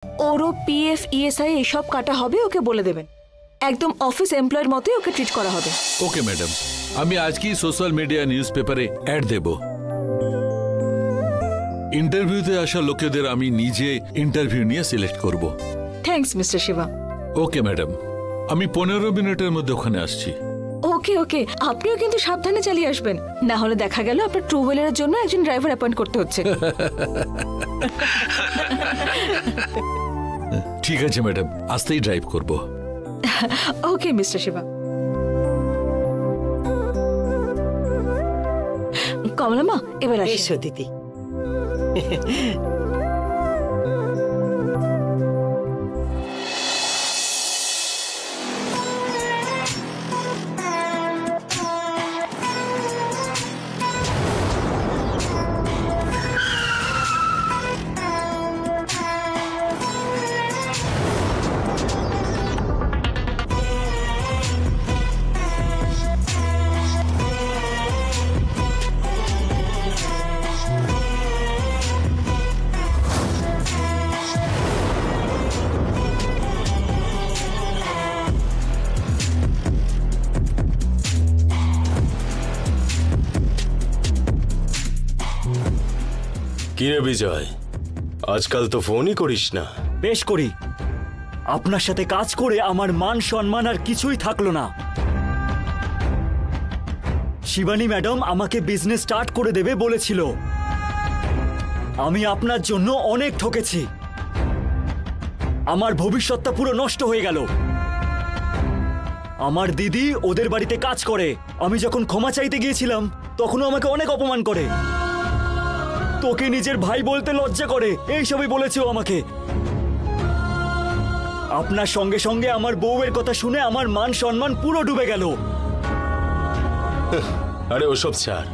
ওরও PF ESI এসব কাটা হবে, ওকে বলে দেবেন। একদম অফিস এমপ্লয়ের মতোই ওকে ট্রিট করা হবে। ওকে ম্যাডাম, আমি আজকেই সোশ্যাল মিডিয়া নিউজ পেপারে অ্যাড দেব। ইন্টারভিউতে আসা লোকেদের আমি নিজে ইন্টারভিউ নিয়ে সিলেক্ট করব। Thanks mister Shiva. Okay madam, আমি 15 মিনিটের মধ্যে ওখানে আসছি। ওকে ওকে, আপনিও কিন্তু সাবধানে চালিয়ে আসবেন, না হলে দেখা গেল আপনার ট্রু হুইলারের জন্য একজন ড্রাইভার অ্যাপয়েন্ট করতে হচ্ছে। ঠিক আছে ম্যাডাম, আস্তেই ড্রাইভ করব। Okay mister Shiba. কমলা মা, এবার এসো দিদি। কিরে বিজয়, আজকাল তো ফোনই করিস না। বেশ করি, আপনার সাথে কাজ করে আমার মান সম্মান আর কিছুই থাকলো না। শিবানী ম্যাডাম আমাকে বিজনেস স্টার্ট করে দেবে বলেছিল। আমি আপনার জন্য অনেক ঠকেছি, আমার ভবিষ্যৎটা পুরো নষ্ট হয়ে গেল। আমার দিদি ওদের বাড়িতে কাজ করে, আমি যখন ক্ষমা চাইতে গিয়েছিলাম তখনও আমাকে অনেক অপমান করে। তোকে নিজের ভাই বলতে লজ্জা করে, এইসবই বলেছে আমাকে। আপনার সঙ্গে সঙ্গে আমার বউয়ের কথা শুনে আমার মান সম্মান পুরো ডুবে গেল। আরে ওসব ছাড়,